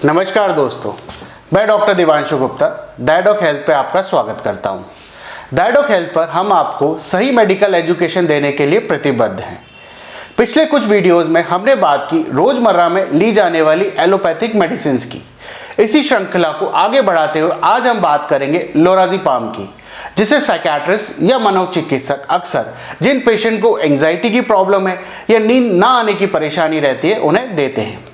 नमस्कार दोस्तों, मैं डॉक्टर दिवांशु गुप्ता डायडॉक हेल्थ पे आपका स्वागत करता हूँ। डायडॉक हेल्थ पर हम आपको सही मेडिकल एजुकेशन देने के लिए प्रतिबद्ध हैं। पिछले कुछ वीडियोस में हमने बात की रोजमर्रा में ली जाने वाली एलोपैथिक मेडिसिन की। इसी श्रृंखला को आगे बढ़ाते हुए आज हम बात करेंगे लोराज़ेपाम की, जिसे साइकियाट्रिस्ट या मनोचिकित्सक अक्सर जिन पेशेंट को एंजाइटी की प्रॉब्लम है या नींद ना आने की परेशानी रहती है उन्हें देते हैं।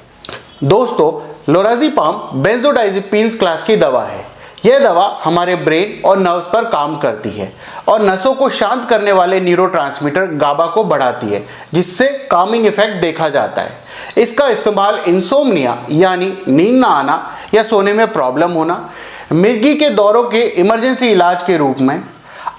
दोस्तों, लोराज़ेपाम बेंजोडाइज़ेपिन्स क्लास की दवा है। यह दवा हमारे ब्रेन और नर्व्स पर काम करती है और नसों को शांत करने वाले न्यूरोट्रांसमीटर गाबा को बढ़ाती है, जिससे कामिंग इफेक्ट देखा जाता है। इसका इस्तेमाल इंसोम्निया यानी नींद ना आना या सोने में प्रॉब्लम होना, मिर्गी के दौरों के इमरजेंसी इलाज के रूप में,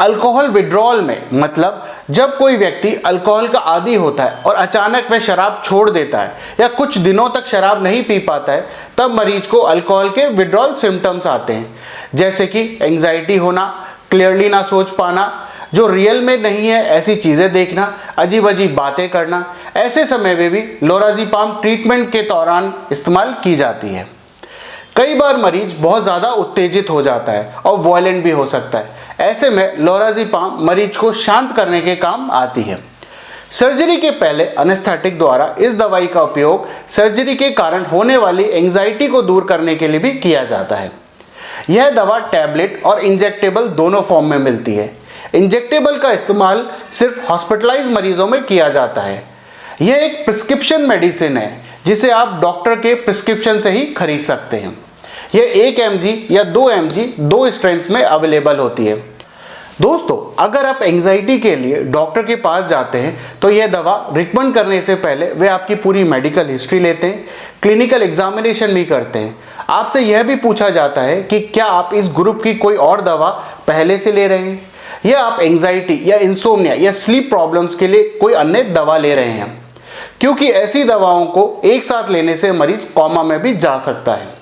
अल्कोहल विड्रॉल में, मतलब जब कोई व्यक्ति अल्कोहल का आदी होता है और अचानक वह शराब छोड़ देता है या कुछ दिनों तक शराब नहीं पी पाता है, तब मरीज को अल्कोहल के विड्रॉल सिम्टम्स आते हैं, जैसे कि एंजाइटी होना, क्लियरली ना सोच पाना, जो रियल में नहीं है ऐसी चीज़ें देखना, अजीब अजीब बातें करना। ऐसे समय में भी लोराज़ेपाम ट्रीटमेंट के दौरान इस्तेमाल की जाती है। कई बार मरीज बहुत ज़्यादा उत्तेजित हो जाता है और वायलेंट भी हो सकता है। ऐसे में लोराज़ेपाम मरीज को शांत करने के काम आती है। सर्जरी के पहले एनेस्थेटिक द्वारा इस दवाई का उपयोग सर्जरी के कारण होने वाली एंजाइटी को दूर करने के लिए भी किया जाता है। यह दवा टैबलेट और इंजेक्टेबल दोनों फॉर्म में मिलती है। इंजेक्टेबल का इस्तेमाल सिर्फ हॉस्पिटलाइज मरीजों में किया जाता है। यह एक प्रिस्क्रिप्शन मेडिसिन है जिसे आप डॉक्टर के प्रिस्क्रिप्शन से ही खरीद सकते हैं। यह 1 mg या 2 mg दो स्ट्रेंथ में अवेलेबल होती है। दोस्तों, अगर आप एंजाइटी के लिए डॉक्टर के पास जाते हैं तो यह दवा रिकमेंड करने से पहले वे आपकी पूरी मेडिकल हिस्ट्री लेते हैं, क्लिनिकल एग्जामिनेशन भी करते हैं। आपसे यह भी पूछा जाता है कि क्या आप इस ग्रुप की कोई और दवा पहले से ले रहे हैं या आप एंजाइटी या इंसोम्निया या स्लीप प्रॉब्लम्स के लिए कोई अन्य दवा ले रहे हैं, क्योंकि ऐसी दवाओं को एक साथ लेने से मरीज कोमा में भी जा सकता है।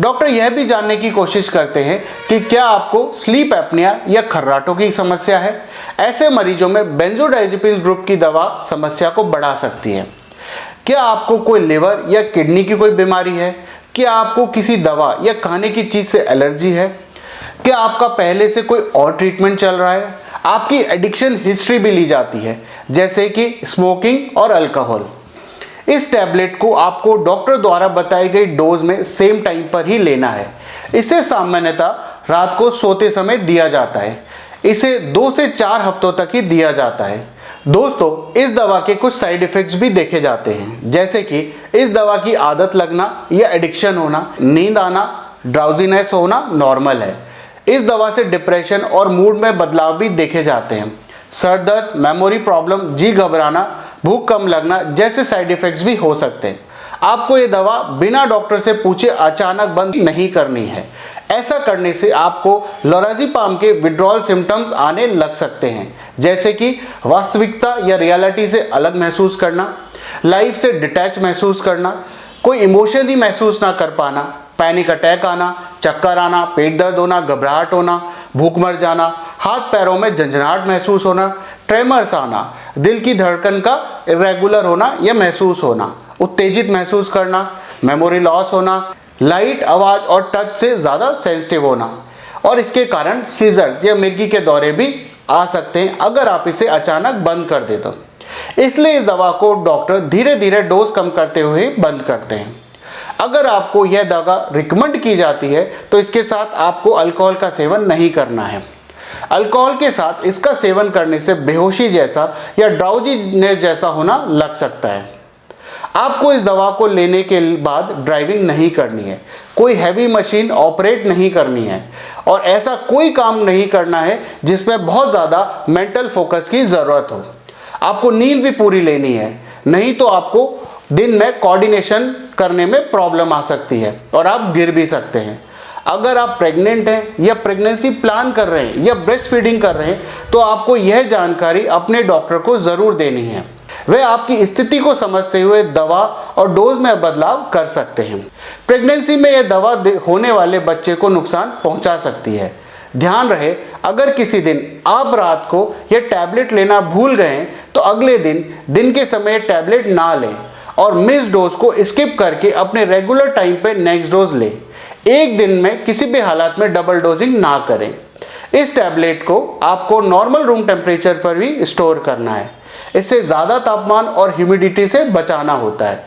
डॉक्टर यह भी जानने की कोशिश करते हैं कि क्या आपको स्लीप एपनिया या खर्राटों की समस्या है। ऐसे मरीजों में बेंजोडाइज़ेपिन्स ग्रुप की दवा समस्या को बढ़ा सकती है। क्या आपको कोई लिवर या किडनी की कोई बीमारी है? क्या आपको किसी दवा या खाने की चीज़ से एलर्जी है? क्या आपका पहले से कोई और ट्रीटमेंट चल रहा है? आपकी एडिक्शन हिस्ट्री भी ली जाती है, जैसे कि स्मोकिंग और अल्कोहल। इस टैबलेट को आपको डॉक्टर द्वारा बताई गई डोज में सेम टाइम पर ही लेना है। इसे सामान्यतः रात को सोते समय दिया जाता है। इसे 2 से 4 हफ्तों तक ही दिया जाता है। दोस्तों, इस दवा के कुछ साइड इफ़ेक्ट्स भी देखे जाते हैं, जैसे कि इस दवा की आदत लगना या एडिक्शन होना, नींद आना, ड्राउजीनेस होना नॉर्मल है। इस दवा से डिप्रेशन और मूड में बदलाव भी देखे जाते हैं। सर दर्द, मेमोरी प्रॉब्लम, जी घबराना, भूख कम लगना जैसे साइड इफ़ेक्ट्स भी हो सकते हैं। आपको ये दवा बिना डॉक्टर से पूछे अचानक बंद नहीं करनी है। ऐसा करने से आपको लोराज़ेपाम के विड्रॉल सिम्टम्स आने लग सकते हैं, जैसे कि वास्तविकता या रियलिटी से अलग महसूस करना, लाइफ से डिटैच महसूस करना, कोई इमोशन ही महसूस ना कर पाना, पैनिक अटैक आना, चक्कर आना, पेट दर्द होना, घबराहट होना, भूख मर जाना, हाथ पैरों में झंझनाहट महसूस होना, ट्रेमर्स आना, दिल की धड़कन का इरेगुलर होना या महसूस होना, उत्तेजित महसूस करना, मेमोरी लॉस होना, लाइट, आवाज़ और टच से ज़्यादा सेंसिटिव होना, और इसके कारण सीजर्स या मिर्गी के दौरे भी आ सकते हैं अगर आप इसे अचानक बंद कर दें तो। इसलिए इस दवा को डॉक्टर धीरे धीरे डोज कम करते हुए बंद करते हैं। अगर आपको यह दवा रिकमेंड की जाती है तो इसके साथ आपको अल्कोहल का सेवन नहीं करना है। अल्कोहल के साथ इसका सेवन करने से बेहोशी जैसा या ड्राउजीनेस जैसा होना लग सकता है। आपको इस दवा को लेने के बाद ड्राइविंग नहीं करनी है, कोई हैवी मशीन ऑपरेट नहीं करनी है और ऐसा कोई काम नहीं करना है जिसमें बहुत ज़्यादा मेंटल फोकस की ज़रूरत हो। आपको नींद भी पूरी लेनी है, नहीं तो आपको दिन में कोऑर्डिनेशन करने में प्रॉब्लम आ सकती है और आप गिर भी सकते हैं। अगर आप प्रेग्नेंट हैं या प्रेगनेंसी प्लान कर रहे हैं या ब्रेस्ट फीडिंग कर रहे हैं तो आपको यह जानकारी अपने डॉक्टर को ज़रूर देनी है। वे आपकी स्थिति को समझते हुए दवा और डोज में बदलाव कर सकते हैं। प्रेगनेंसी में यह दवा होने वाले बच्चे को नुकसान पहुंचा सकती है। ध्यान रहे, अगर किसी दिन आप रात को यह टैबलेट लेना भूल गए तो अगले दिन के समय टैबलेट ना लें और मिस डोज को स्किप करके अपने रेगुलर टाइम पे नेक्स्ट डोज ले। एक दिन में किसी भी हालात में डबल डोजिंग ना करें। इस टैबलेट को आपको नॉर्मल रूम टेम्परेचर पर भी स्टोर करना है। इससे ज़्यादा तापमान और ह्यूमिडिटी से बचाना होता है।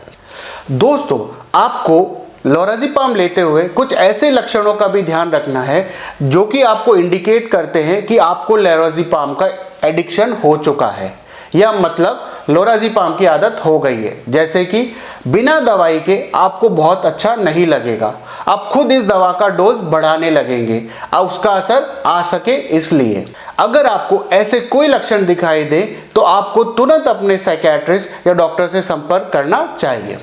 दोस्तों, आपको लोराज़ेपाम लेते हुए कुछ ऐसे लक्षणों का भी ध्यान रखना है जो कि आपको इंडिकेट करते हैं कि आपको लोराज़ेपाम का एडिक्शन हो चुका है, या मतलब लोराज़ेपाम की आदत हो गई है। जैसे कि बिना दवाई के आपको बहुत अच्छा नहीं लगेगा, आप खुद इस दवा का डोज बढ़ाने लगेंगे, अब उसका असर आ सके इसलिए। अगर आपको ऐसे कोई लक्षण दिखाई दे तो आपको तुरंत अपने साइकियाट्रिस्ट या डॉक्टर से संपर्क करना चाहिए।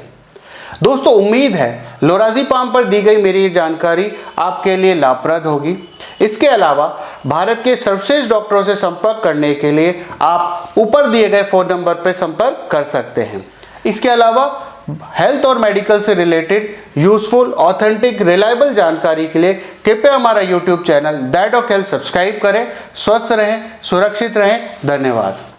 दोस्तों, उम्मीद है लोराज़ेपाम पर दी गई मेरी ये जानकारी आपके लिए लाभप्रद होगी। इसके अलावा भारत के सर्वश्रेष्ठ डॉक्टरों से संपर्क करने के लिए आप ऊपर दिए गए फ़ोन नंबर पर संपर्क कर सकते हैं। इसके अलावा हेल्थ और मेडिकल से रिलेटेड यूजफुल, ऑथेंटिक, रिलायबल जानकारी के लिए कृपया हमारा YouTube channel that doc health subscribe करें। स्वस्थ रहें, सुरक्षित रहें। धन्यवाद।